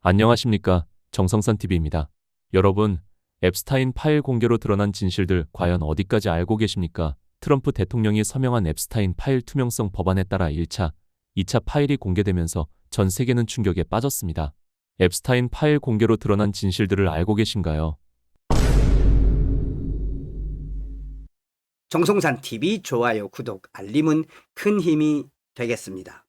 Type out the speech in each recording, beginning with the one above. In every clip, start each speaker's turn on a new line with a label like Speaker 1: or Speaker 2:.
Speaker 1: 안녕하십니까. 정성산TV입니다. 여러분, 앱스타인 파일 공개로 드러난 진실들 과연 어디까지 알고 계십니까? 트럼프 대통령이 서명한 앱스타인 파일 투명성 법안에 따라 1차, 2차 파일이 공개되면서 전 세계는 충격에 빠졌습니다. 앱스타인 파일 공개로 드러난 진실들을 알고 계신가요?
Speaker 2: 정성산TV 좋아요, 구독, 알림은 큰 힘이 되겠습니다.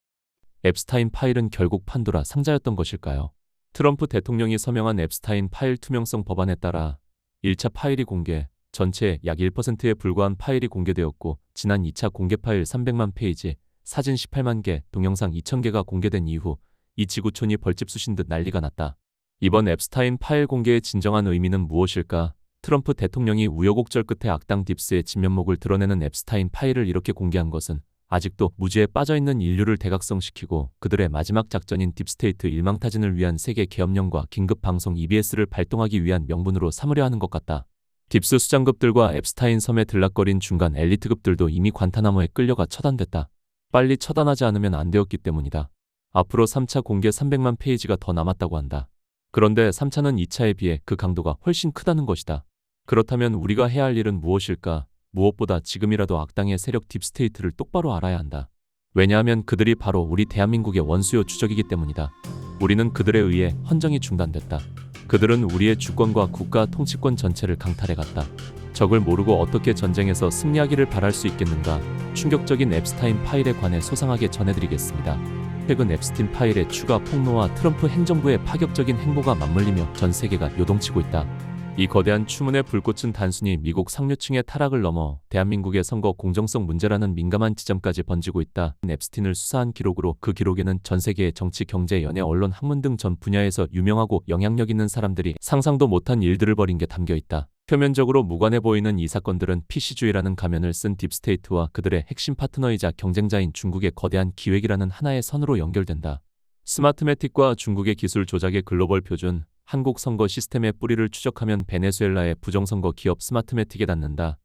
Speaker 1: 앱스타인 파일은 결국 판도라 상자였던 것일까요? 트럼프 대통령이 서명한 앱스타인 파일 투명성 법안에 따라 1차 파일이 공개, 전체의 약 1%에 불과한 파일이 공개되었고, 지난 2차 공개 파일 300만 페이지, 사진 18만 개, 동영상 2,000개가 공개된 이후 이 지구촌이 벌집 쑤신 듯 난리가 났다. 이번 앱스타인 파일 공개의 진정한 의미는 무엇일까? 트럼프 대통령이 우여곡절 끝에 악당 딥스의 진면목을 드러내는 앱스타인 파일을 이렇게 공개한 것은 아직도 무지에 빠져있는 인류를 대각성시키고 그들의 마지막 작전인 딥스테이트 일망타진을 위한 세계 계엄령과 긴급방송 EBS를 발동하기 위한 명분으로 삼으려 하는 것 같다. 딥스 수장급들과 앱스타인 섬에 들락거린 중간 엘리트급들도 이미 관타나모에 끌려가 처단됐다. 빨리 처단하지 않으면 안 되었기 때문이다. 앞으로 3차 공개 300만 페이지가 더 남았다고 한다. 그런데 3차는 2차에 비해 그 강도가 훨씬 크다는 것이다. 그렇다면 우리가 해야 할 일은 무엇일까? 무엇보다 지금이라도 악당의 세력 딥스테이트를 똑바로 알아야 한다. 왜냐하면 그들이 바로 우리 대한민국의 원수요 주적이기 때문이다. 우리는 그들에 의해 헌정이 중단됐다. 그들은 우리의 주권과 국가 통치권 전체를 강탈해갔다. 적을 모르고 어떻게 전쟁에서 승리하기를 바랄 수 있겠는가? 충격적인 앱스타인 파일에 관해 소상하게 전해드리겠습니다. 최근 앱스틴 파일의 추가 폭로와 트럼프 행정부의 파격적인 행보가 맞물리며 전 세계가 요동치고 있다. 이 거대한 추문의 불꽃은 단순히 미국 상류층의 타락을 넘어 대한민국의 선거 공정성 문제라는 민감한 지점까지 번지고 있다. 앱스틴을 수사한 기록으로 그 기록에는 전 세계의 정치, 경제, 연예, 언론, 학문 등 전 분야에서 유명하고 영향력 있는 사람들이 상상도 못한 일들을 벌인 게 담겨 있다. 표면적으로 무관해 보이는 이 사건들은 PC주의라는 가면을 쓴 딥스테이트와 그들의 핵심 파트너이자 경쟁자인 중국의 거대한 기획이라는 하나의 선으로 연결된다. 스마트매틱과 중국의 기술 조작의 글로벌 표준, 한국 선거 시스템의 뿌리를 추적하면 베네수엘라의 부정선거 기업 스마트매틱에 닿는다.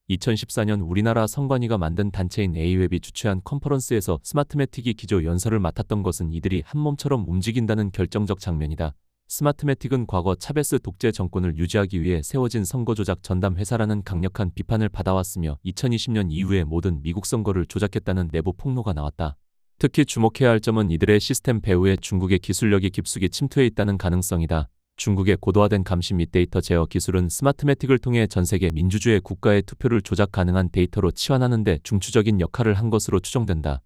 Speaker 1: 2014년 우리나라 선관위가 만든 단체인 A웹이 주최한 컨퍼런스에서 스마트매틱이 기조 연설을 맡았던 것은 이들이 한 몸처럼 움직인다는 결정적 장면이다. 스마트매틱은 과거 차베스 독재 정권을 유지하기 위해 세워진 선거조작 전담 회사라는 강력한 비판을 받아왔으며 2020년 이후에 모든 미국 선거를 조작했다는 내부 폭로가 나왔다. 특히 주목해야 할 점은 이들의 시스템 배후에 중국의 기술력이 깊숙이 침투해 있다는 가능성이다. 중국의 고도화된 감시 및 데이터 제어 기술은 스마트매틱을 통해 전세계 민주주의 국가의 투표를 조작 가능한 데이터로 치환하는 데 중추적인 역할을 한 것으로 추정된다.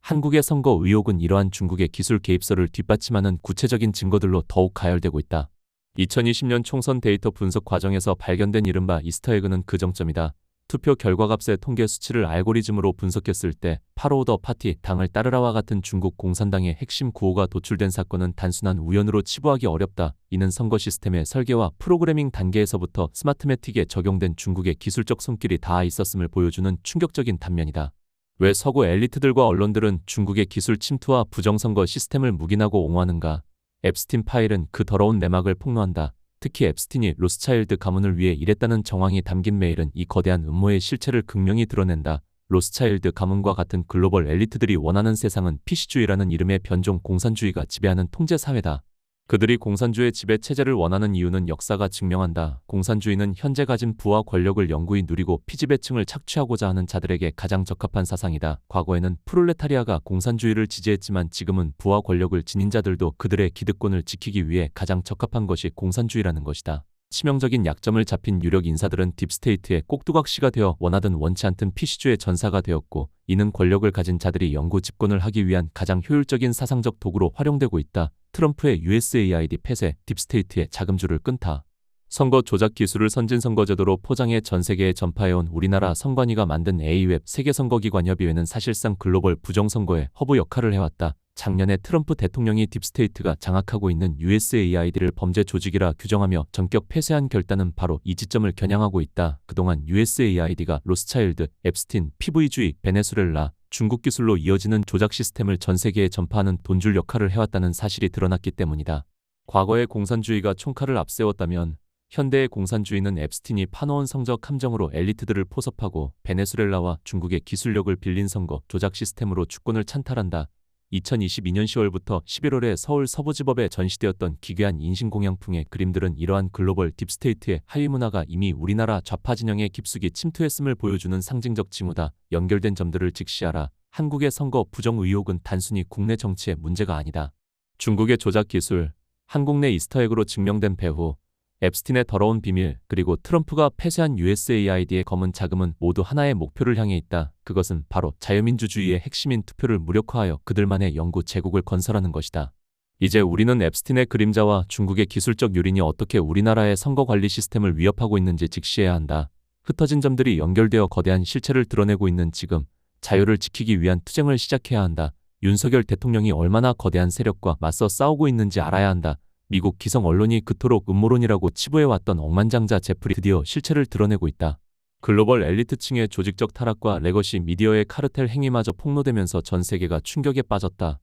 Speaker 1: 한국의 선거 의혹은 이러한 중국의 기술 개입설을 뒷받침하는 구체적인 증거들로 더욱 가열되고 있다. 2020년 총선 데이터 분석 과정에서 발견된 이른바 이스터에그는 그 정점이다. 투표 결과값의 통계 수치를 알고리즘으로 분석했을 때 파로우더 파티, 당을 따르라와 같은 중국 공산당의 핵심 구호가 도출된 사건은 단순한 우연으로 치부하기 어렵다. 이는 선거 시스템의 설계와 프로그래밍 단계에서부터 스마트매틱에 적용된 중국의 기술적 손길이 닿아 있었음을 보여주는 충격적인 단면이다. 왜 서구 엘리트들과 언론들은 중국의 기술 침투와 부정선거 시스템을 묵인하고 옹호하는가? 앱스틴 파일은 그 더러운 내막을 폭로한다. 특히 앱스틴이 로스차일드 가문을 위해 일했다는 정황이 담긴 메일은 이 거대한 음모의 실체를 극명히 드러낸다. 로스차일드 가문과 같은 글로벌 엘리트들이 원하는 세상은 PC주의라는 이름의 변종 공산주의가 지배하는 통제사회다. 그들이 공산주의 지배체제를 원하는 이유는 역사가 증명한다. 공산주의는 현재 가진 부와 권력을 영구히 누리고 피지배층을 착취하고자 하는 자들에게 가장 적합한 사상이다. 과거에는 프롤레타리아가 공산주의를 지지했지만 지금은 부와 권력을 지닌 자들도 그들의 기득권을 지키기 위해 가장 적합한 것이 공산주의라는 것이다. 치명적인 약점을 잡힌 유력 인사들은 딥스테이트의 꼭두각시가 되어 원하든 원치 않든 PC주의 전사가 되었고, 이는 권력을 가진 자들이 영구 집권을 하기 위한 가장 효율적인 사상적 도구로 활용되고 있다. 트럼프의 USAID 폐쇄, 딥스테이트의 자금줄을 끊다. 선거 조작 기술을 선진선거제도로 포장해 전 세계에 전파해온 우리나라 선관위가 만든 A웹 세계선거기관협의회는 사실상 글로벌 부정선거의 허브 역할을 해왔다. 작년에 트럼프 대통령이 딥스테이트가 장악하고 있는 USAID를 범죄 조직이라 규정하며 전격 폐쇄한 결단은 바로 이 지점을 겨냥하고 있다. 그동안 USAID가 로스차일드, 앱스틴, PV주의, 베네수엘라, 중국 기술로 이어지는 조작 시스템을 전 세계에 전파하는 돈줄 역할을 해왔다는 사실이 드러났기 때문이다. 과거의 공산주의가 총칼을 앞세웠다면 현대의 공산주의는 앱스틴이 파놓은 성적 함정으로 엘리트들을 포섭하고 베네수엘라와 중국의 기술력을 빌린 선거 조작 시스템으로 주권을 찬탈한다. 2022년 10월부터 11월에 서울 서부지법에 전시되었던 기괴한 인신공양풍의 그림들은 이러한 글로벌 딥스테이트의 하위 문화가 이미 우리나라 좌파 진영에 깊숙이 침투했음을 보여주는 상징적 징후다. 연결된 점들을 직시하라. 한국의 선거 부정 의혹은 단순히 국내 정치의 문제가 아니다. 중국의 조작 기술, 한국 내 이스터에그로 증명된 배후, 앱스틴의 더러운 비밀, 그리고 트럼프가 폐쇄한 USAID의 검은 자금은 모두 하나의 목표를 향해 있다. 그것은 바로 자유민주주의의 핵심인 투표를 무력화하여 그들만의 영구 제국을 건설하는 것이다. 이제 우리는 앱스틴의 그림자와 중국의 기술적 요인이 어떻게 우리나라의 선거 관리 시스템을 위협하고 있는지 직시해야 한다. 흩어진 점들이 연결되어 거대한 실체를 드러내고 있는 지금, 자유를 지키기 위한 투쟁을 시작해야 한다. 윤석열 대통령이 얼마나 거대한 세력과 맞서 싸우고 있는지 알아야 한다. 미국 기성 언론이 그토록 음모론이라고 치부해왔던 억만장자 제프리 드디어 실체를 드러내고 있다. 글로벌 엘리트층의 조직적 타락과 레거시 미디어의 카르텔 행위마저 폭로되면서 전 세계가 충격에 빠졌다.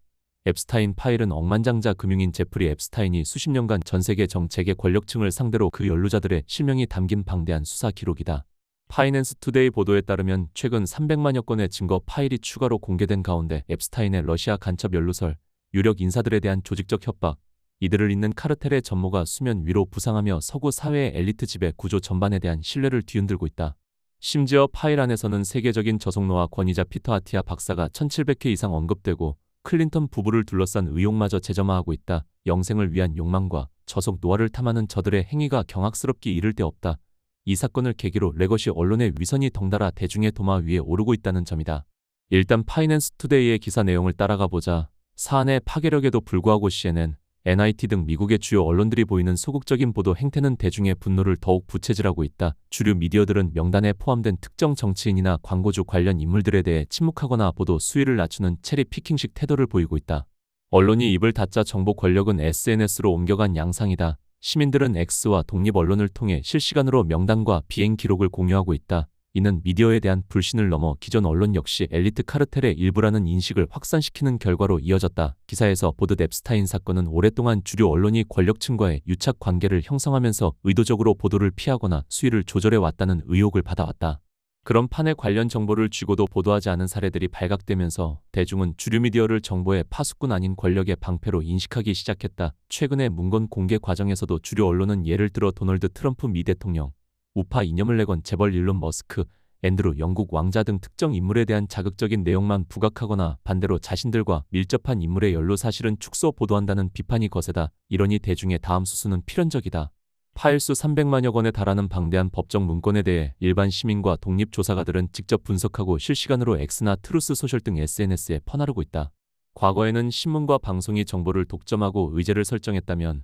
Speaker 1: 앱스타인 파일은 억만장자 금융인 제프리 앱스타인이 수십 년간 전 세계 정책의 권력층을 상대로 그 연루자들의 실명이 담긴 방대한 수사 기록이다. 파이낸스 투데이 보도에 따르면 최근 300만여 건의 증거 파일이 추가로 공개된 가운데 앱스타인의 러시아 간첩 연루설, 유력 인사들에 대한 조직적 협박, 이들을 잇는 카르텔의 전모가 수면 위로 부상하며 서구 사회의 엘리트 지배 구조 전반에 대한 신뢰를 뒤흔들고 있다. 심지어 파일 안에서는 세계적인 저속노화 권위자 피터 아티아 박사가 1700회 이상 언급되고 클린턴 부부를 둘러싼 의혹마저 재점화하고 있다. 영생을 위한 욕망과 저속 노화를 탐하는 저들의 행위가 경악스럽기 이를 데 없다. 이 사건을 계기로 레거시 언론의 위선이 덩달아 대중의 도마 위에 오르고 있다는 점이다. 일단 파이낸스 투데이의 기사 내용을 따라가 보자. 사안의 파괴력에도 불구하고 CNN, NIT 등 미국의 주요 언론들이 보이는 소극적인 보도 행태는 대중의 분노를 더욱 부채질하고 있다. 주류 미디어들은 명단에 포함된 특정 정치인이나 광고주 관련 인물들에 대해 침묵하거나 보도 수위를 낮추는 체리 피킹식 태도를 보이고 있다. 언론이 입을 닫자 정보 권력은 SNS로 옮겨간 양상이다. 시민들은 X와 독립 언론을 통해 실시간으로 명단과 비행 기록을 공유하고 있다. 이는 미디어에 대한 불신을 넘어 기존 언론 역시 엘리트 카르텔의 일부라는 인식을 확산시키는 결과로 이어졌다. 기사에서 보듯 앱스타인 사건은 오랫동안 주류 언론이 권력층과의 유착 관계를 형성하면서 의도적으로 보도를 피하거나 수위를 조절해 왔다는 의혹을 받아왔다. 그런 판에 관련 정보를 쥐고도 보도하지 않은 사례들이 발각되면서 대중은 주류 미디어를 정보의 파수꾼 아닌 권력의 방패로 인식하기 시작했다. 최근의 문건 공개 과정에서도 주류 언론은 예를 들어 도널드 트럼프 미 대통령, 우파 이념을 내건 재벌 일론 머스크, 앤드루 영국 왕자 등 특정 인물에 대한 자극적인 내용만 부각하거나 반대로 자신들과 밀접한 인물의 연루 사실은 축소 보도한다는 비판이 거세다. 이러니 대중의 다음 수순은 필연적이다. 파일수 300만여 건에 달하는 방대한 법정 문건에 대해 일반 시민과 독립조사가들은 직접 분석하고 실시간으로 X나 트루스 소셜 등 SNS에 퍼나르고 있다. 과거에는 신문과 방송이 정보를 독점하고 의제를 설정했다면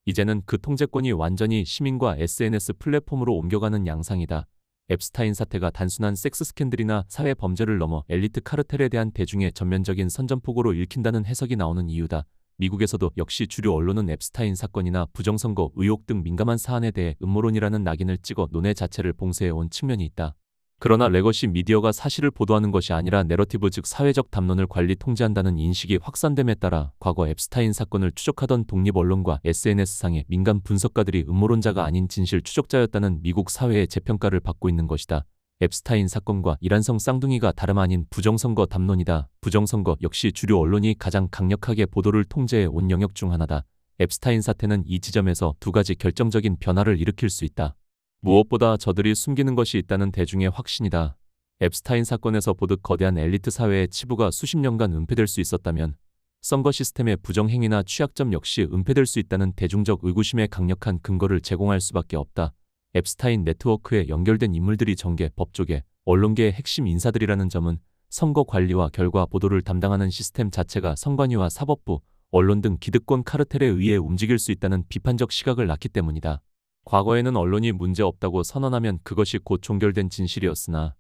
Speaker 1: 이제는 그 통제권이 완전히 시민과 SNS 플랫폼으로 옮겨가는 양상이다. 앱스타인 사태가 단순한 섹스 스캔들이나 사회 범죄를 넘어 엘리트 카르텔에 대한 대중의 전면적인 선전포고로 읽힌다는 해석이 나오는 이유다. 미국에서도 역시 주류 언론은 앱스타인 사건이나 부정선거 의혹 등 민감한 사안에 대해 음모론이라는 낙인을 찍어 논의 자체를 봉쇄해온 측면이 있다. 그러나 레거시 미디어가 사실을 보도하는 것이 아니라 내러티브 즉 사회적 담론을 관리 통제한다는 인식이 확산됨에 따라 과거 앱스타인 사건을 추적하던 독립 언론과 SNS상의 민간 분석가들이 음모론자가 아닌 진실 추적자였다는 미국 사회의 재평가를 받고 있는 것이다. 앱스타인 사건과 이란성 쌍둥이가 다름 아닌 부정선거 담론이다. 부정선거 역시 주류 언론이 가장 강력하게 보도를 통제해 온 영역 중 하나다. 앱스타인 사태는 이 지점에서 두 가지 결정적인 변화를 일으킬 수 있다. 무엇보다 저들이 숨기는 것이 있다는 대중의 확신이다. 앱스타인 사건에서 보듯 거대한 엘리트 사회의 치부가 수십 년간 은폐될 수 있었다면 선거 시스템의 부정행위나 취약점 역시 은폐될 수 있다는 대중적 의구심에 강력한 근거를 제공할 수밖에 없다. 앱스타인 네트워크에 연결된 인물들이 정계, 법조계, 언론계의 핵심 인사들이라는 점은 선거 관리와 결과 보도를 담당하는 시스템 자체가 선관위와 사법부, 언론 등 기득권 카르텔에 의해 움직일 수 있다는 비판적 시각을 낳기 때문이다. 과거에는 언론이 문제없다고 선언하면 그것이 곧 종결된 진실이었으나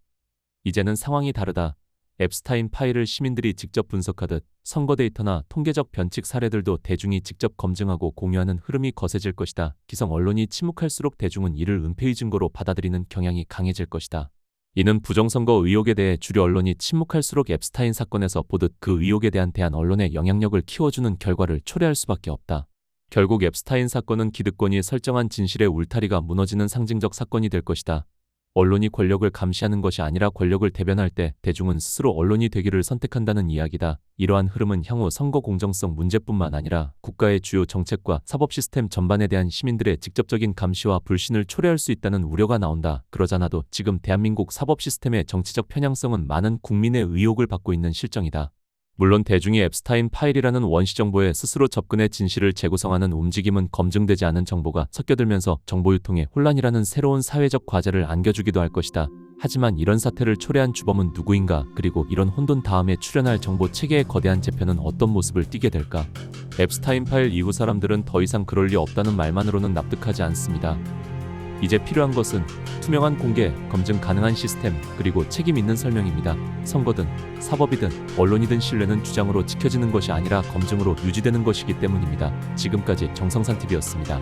Speaker 1: 이제는 상황이 다르다. 앱스타인 파일을 시민들이 직접 분석하듯 선거 데이터나 통계적 변칙 사례들도 대중이 직접 검증하고 공유하는 흐름이 거세질 것이다. 기성 언론이 침묵할수록 대중은 이를 은폐의 증거로 받아들이는 경향이 강해질 것이다. 이는 부정선거 의혹에 대해 주류 언론이 침묵할수록 앱스타인 사건에서 보듯 그 의혹에 대한 대한 언론의 영향력을 키워주는 결과를 초래할 수밖에 없다. 결국 앱스타인 사건은 기득권이 설정한 진실의 울타리가 무너지는 상징적 사건이 될 것이다. 언론이 권력을 감시하는 것이 아니라 권력을 대변할 때 대중은 스스로 언론이 되기를 선택한다는 이야기다. 이러한 흐름은 향후 선거 공정성 문제뿐만 아니라 국가의 주요 정책과 사법 시스템 전반에 대한 시민들의 직접적인 감시와 불신을 초래할 수 있다는 우려가 나온다. 그러잖아도 지금 대한민국 사법 시스템의 정치적 편향성은 많은 국민의 의혹을 받고 있는 실정이다. 물론 대중이 앱스타인 파일이라는 원시 정보에 스스로 접근해 진실을 재구성하는 움직임은 검증되지 않은 정보가 섞여들면서 정보 유통에 혼란이라는 새로운 사회적 과제를 안겨주기도 할 것이다. 하지만 이런 사태를 초래한 주범은 누구인가? 그리고 이런 혼돈 다음에 출현할 정보 체계의 거대한 재편은 어떤 모습을 띠게 될까? 앱스타인 파일 이후 사람들은 더 이상 그럴 리 없다는 말만으로는 납득하지 않습니다. 이제 필요한 것은 투명한 공개, 검증 가능한 시스템, 그리고 책임 있는 설명입니다. 선거든, 사법이든, 언론이든 신뢰는 주장으로 지켜지는 것이 아니라 검증으로 유지되는 것이기 때문입니다. 지금까지 정성산TV였습니다.